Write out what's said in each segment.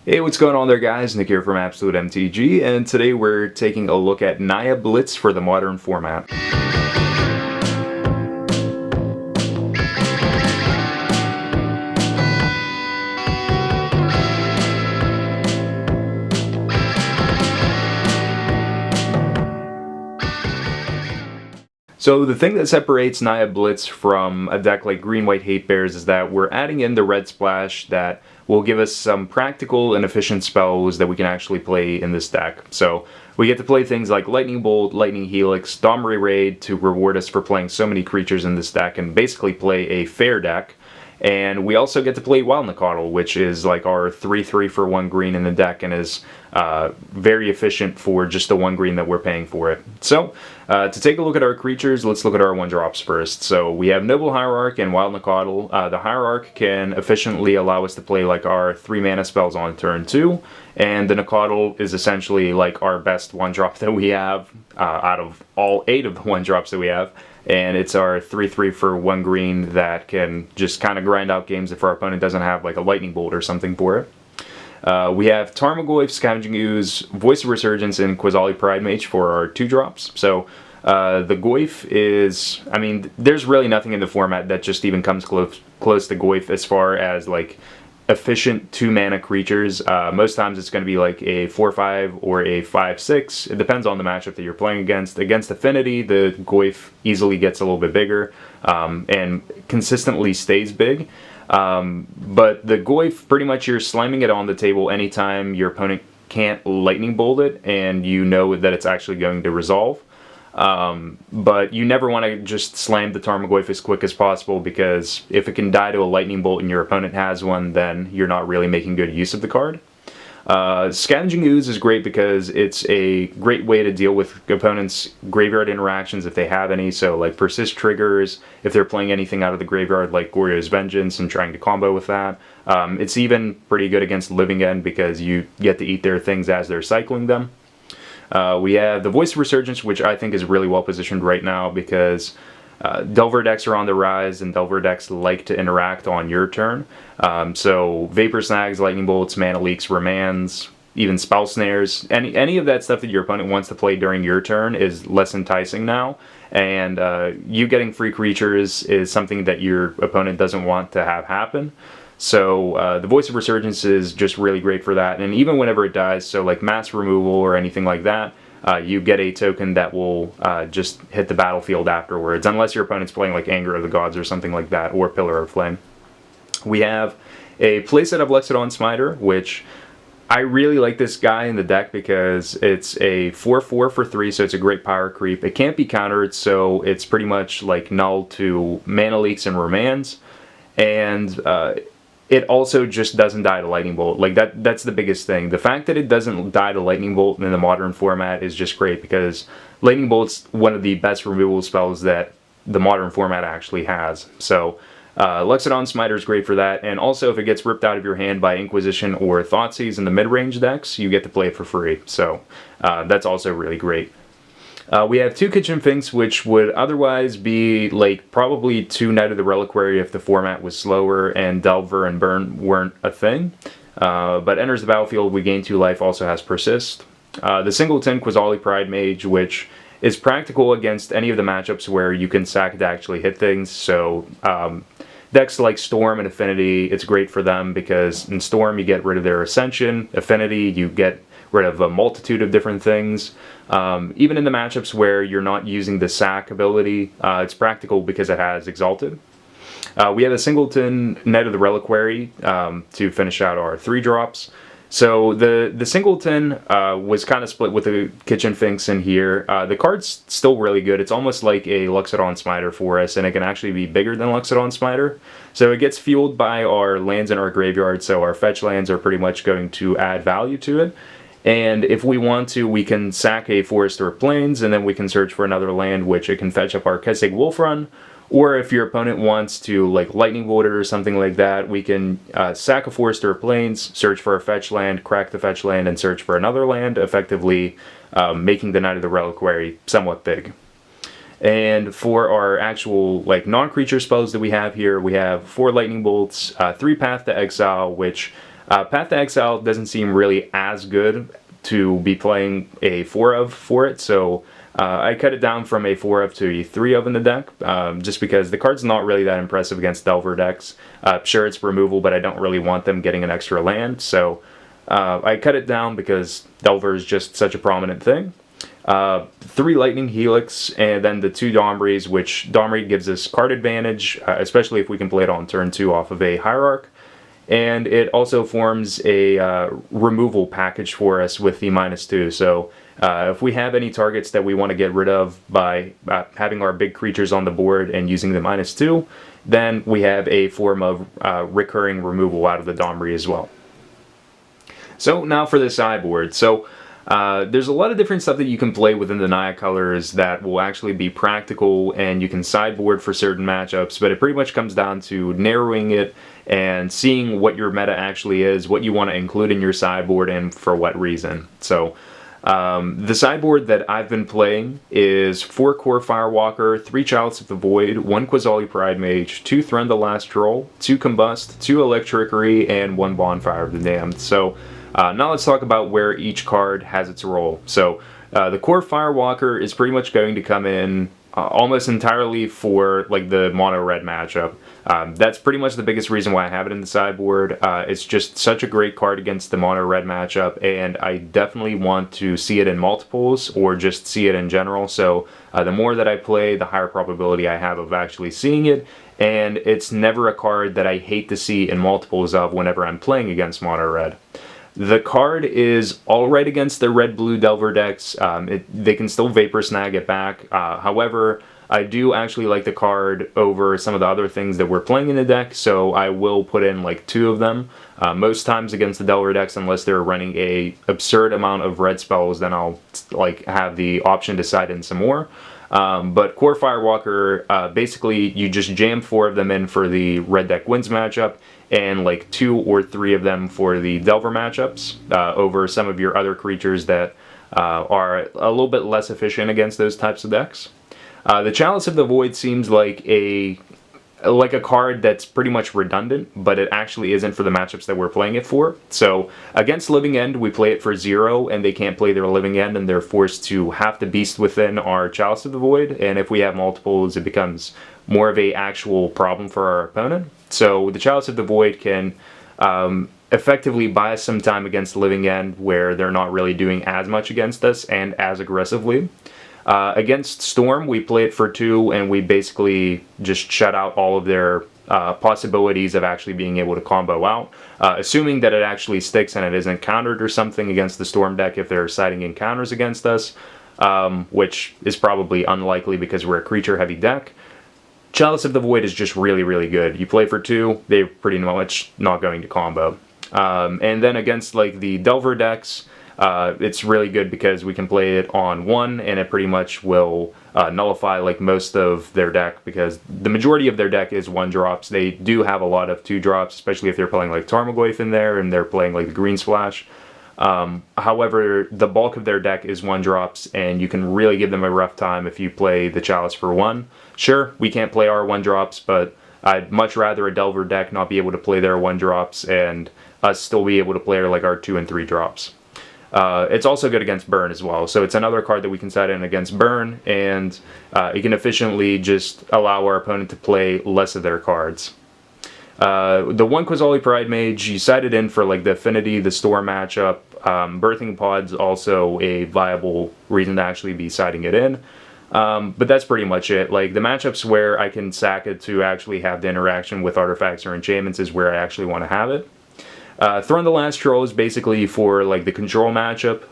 Hey, what's going on there, guys? Nick here from Absolute MTG, and today we're taking a look at Naya Blitz for the modern format. So the thing that separates Naya Blitz from a deck like Green-White Hate Bears is that we're adding in the red splash that will give us some practical and efficient spells that we can actually play in this deck. So we get to play things like Lightning Bolt, Lightning Helix, Domri Rade to reward us for playing so many creatures in this deck and basically play a fair deck. And we also get to play Wild Nacatl, which is like our 3/3 for 1 green in the deck and is very efficient for just the 1 green that we're paying for it. So to take a look at our creatures, let's look at our 1-drops first. So we have Noble Hierarch and Wild Nacatl. The Hierarch can efficiently allow us to play like our 3-mana spells on turn 2, and the Nacatl is essentially like our best 1-drop that we have out of all 8 of the 1-drops that we have. And it's our 3/3 for 1 green that can just kind of grind out games if our opponent doesn't have like a Lightning Bolt or something for it. We have Tarmogoyf, Scavenging Ooze, Voice of Resurgence, and Quasali Pridemage for our 2-drops. So the Goyf is, I mean, there's really nothing in the format that just even comes close to Goyf as far as like efficient 2-mana creatures. Most times it's going to be like a 4/5 or a 5/6. It depends on the matchup that you're playing against. Against Affinity, the Goyf easily gets a little bit bigger and consistently stays big. But the Goyf, pretty much you're slamming it on the table anytime your opponent can't Lightning Bolt it and you know that it's actually going to resolve. But you never want to just slam the Tarmogoyf as quick as possible, because if it can die to a Lightning Bolt and your opponent has one, then you're not really making good use of the card. Scavenging Ooze is great because it's a great way to deal with opponents' graveyard interactions if they have any, so like persist triggers, if they're playing anything out of the graveyard like Goryo's Vengeance and trying to combo with that. It's even pretty good against Living End because you get to eat their things as they're cycling them. We have the Voice of Resurgence, which I think is really well positioned right now because Delver decks are on the rise, and Delver decks like to interact on your turn. So Vapor Snags, Lightning Bolts, Mana Leaks, Remands, even Spell Snares, any of that stuff that your opponent wants to play during your turn is less enticing now. And you getting free creatures is something that your opponent doesn't want to have happen. So the Voice of Resurgence is just really great for that, and even whenever it dies, so like mass removal or anything like that, you get a token that will just hit the battlefield afterwards, unless your opponent's playing like Anger of the Gods or something like that, or Pillar of Flame. We have a playset of Loxodon Smiter, which I really like this guy in the deck because it's a 4/4 for 3, so it's a great power creep. It can't be countered, so it's pretty much like null to Mana Leaks and Remands, and it also just doesn't die to Lightning Bolt. Like that's the biggest thing. The fact that it doesn't die to Lightning Bolt in the modern format is just great, because Lightning Bolt's one of the best removal spells that the modern format actually has. So Loxodon Smiter is great for that, and also if it gets ripped out of your hand by Inquisition or Thoughtseize in the mid-range decks, you get to play it for free. So that's also really great. We have 2 Kitchen Finks, which would otherwise be like probably 2 Knight of the Reliquary if the format was slower and Delver and Burn weren't a thing. But enters the battlefield, we gain 2 life, also has Persist. The Singleton Quasali Pridemage, which is practical against any of the matchups where you can sack it to actually hit things. So decks like Storm and Affinity, it's great for them because in Storm you get rid of their Ascension, Affinity you get rid of a multitude of different things. Even in the matchups where you're not using the sack ability, it's practical because it has Exalted. We have a Singleton Knight of the Reliquary to finish out our 3-drops. So the Singleton was kind of split with the Kitchen Finks in here. The card's still really good. It's almost like a Loxodon Smiter for us, and it can actually be bigger than Loxodon Smiter. So it gets fueled by our lands in our graveyard, so our fetch lands are pretty much going to add value to it. And if we want to, we can sack a Forest or Plains, and then we can search for another land, which it can fetch up our Kessig Wolf Run. Or if your opponent wants to like Lightning Bolt it or something like that, we can sack a Forest or Plains, search for a fetch land, crack the fetch land, and search for another land, effectively making the Knight of the Reliquary somewhat big. And for our actual like non-creature spells that we have here, we have 4 Lightning Bolts, 3 Path to Exile, which Path to Exile doesn't seem really as good to be playing a 4 of for it, so I cut it down from a 4 of to a 3 of in the deck, just because the card's not really that impressive against Delver decks. Sure, it's removal, but I don't really want them getting an extra land, so I cut it down because Delver is just such a prominent thing. 3 Lightning Helix, and then the 2 Domris, which Domri gives us card advantage, especially if we can play it on turn 2 off of a Hierarch. And it also forms a removal package for us with the -2. So if we have any targets that we want to get rid of by having our big creatures on the board and using the -2, then we have a form of recurring removal out of the Domri as well. So now for the sideboard. So there's a lot of different stuff that you can play within the Naya colors that will actually be practical, and you can sideboard for certain matchups, but it pretty much comes down to narrowing it and seeing what your meta actually is, what you want to include in your sideboard, and for what reason. So the sideboard that I've been playing is 4 Kor Firewalker, 3 Chalice of the Void, 1 Quasali Pridemage, 2 Thrun the Last Troll, 2 Combust, 2 Electrickery, and 1 Bonfire of the Damned. So now let's talk about where each card has its role. So the Kor Firewalker is pretty much going to come in almost entirely for like the mono red matchup. That's pretty much the biggest reason why I have it in the sideboard. It's just such a great card against the mono red matchup, and I definitely want to see it in multiples or just see it in general. So the more that I play, the higher probability I have of actually seeing it. And it's never a card that I hate to see in multiples of whenever I'm playing against mono red. The card is alright against the red-blue Delver decks. They can still Vapor Snag it back. However, I do actually like the card over some of the other things that we're playing in the deck, so I will put in like 2 of them. Most times against the Delver decks, unless they're running a absurd amount of red spells, then I'll like have the option to side in some more. But Kor Firewalker, basically you just jam 4 of them in for the red deck wins matchup, and like 2 or 3 of them for the Delver matchups over some of your other creatures that are a little bit less efficient against those types of decks. The Chalice of the Void seems like a card that's pretty much redundant, but it actually isn't for the matchups that we're playing it for. So against Living End, we play it for 0, and they can't play their Living End, and they're forced to have the Beast within our Chalice of the Void, and if we have multiples, it becomes more of a actual problem for our opponent. So the Chalice of the Void can effectively buy us some time against Living End, where they're not really doing as much against us and as aggressively. Against Storm, we play it for 2, and we basically just shut out all of their possibilities of actually being able to combo out, assuming that it actually sticks and it isn't countered or something against the Storm deck if they're siding in counters against us, which is probably unlikely because we're a creature-heavy deck. Chalice of the Void is just really, really good. You play for 2, they're pretty much not going to combo. And then against like the Delver decks, it's really good because we can play it on 1, and it pretty much will nullify like most of their deck, because the majority of their deck is 1-drops. They do have a lot of 2-drops, especially if they're playing like Tarmogoyf in there and they're playing like the Green Splash. However, the bulk of their deck is 1-drops, and you can really give them a rough time if you play the Chalice for 1. Sure, we can't play our 1-drops, but I'd much rather a Delver deck not be able to play their 1-drops and us still be able to play like our 2 and 3 drops. It's also good against Burn as well, so it's another card that we can side in against Burn, and it can efficiently just allow our opponent to play less of their cards. The 1 Quasali Pridemage, you side it in for like the Affinity, the Storm matchup. Birthing Pod's also a viable reason to actually be siding it in. But that's pretty much it. Like the matchups where I can sack it to actually have the interaction with artifacts or enchantments is where I actually want to have it. Thrun the Last Troll is basically for like the control matchup.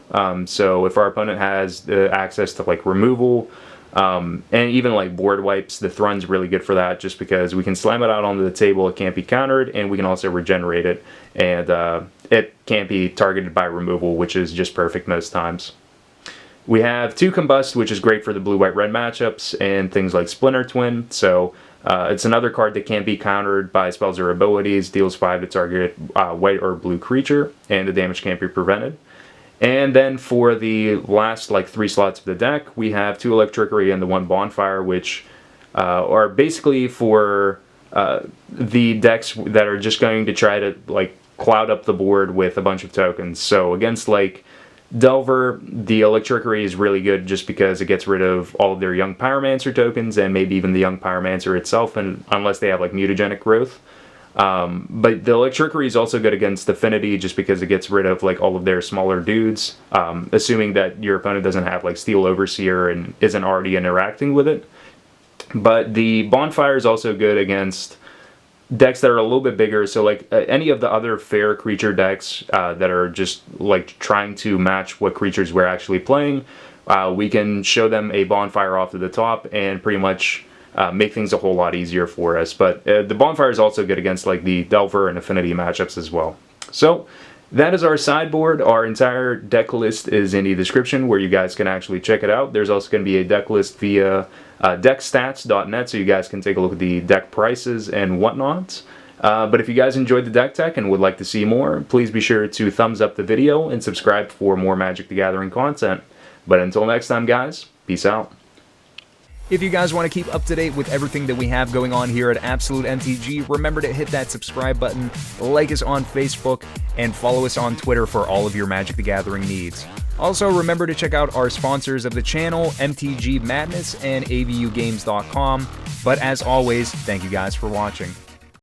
So if our opponent has the access to like removal, and even like board wipes, the Thrun's really good for that, just because we can slam it out onto the table, it can't be countered, and we can also regenerate it, and it can't be targeted by removal, which is just perfect most times. We have 2 Combust, which is great for the blue-white-red matchups and things like Splinter Twin, so it's another card that can't be countered by spells or abilities, deals 5 to target white or blue creature, and the damage can't be prevented. And then for the last like 3 slots of the deck, we have 2 Electrickery and the 1 Bonfire, which are basically for the decks that are just going to try to like cloud up the board with a bunch of tokens. So against like Delver, the Electrickery is really good just because it gets rid of all of their Young Pyromancer tokens and maybe even the Young Pyromancer itself, and unless they have like mutagenic growth. But the Electrickery is also good against Affinity just because it gets rid of like all of their smaller dudes, assuming that your opponent doesn't have like Steel Overseer and isn't already interacting with it. But the Bonfire is also good against decks that are a little bit bigger, so like any of the other fair creature decks that are just like trying to match what creatures we're actually playing, we can show them a Bonfire off to the top and pretty much make things a whole lot easier for us. But the Bonfire is also good against like the Delver and Affinity matchups as well. So that is our sideboard. Our entire deck list is in the description where you guys can actually check it out. There's also going to be a deck list via DeckStats.net, so you guys can take a look at the deck prices and whatnot. But if you guys enjoyed the deck tech and would like to see more, please be sure to thumbs up the video and subscribe for more Magic the Gathering content. But until next time, guys, peace out. If you guys want to keep up to date with everything that we have going on here at Absolute MTG, remember to hit that subscribe button, like us on Facebook, and follow us on Twitter for all of your Magic the Gathering needs. Also, remember to check out our sponsors of the channel, MTG Madness and AVUgames.com. But as always, thank you guys for watching.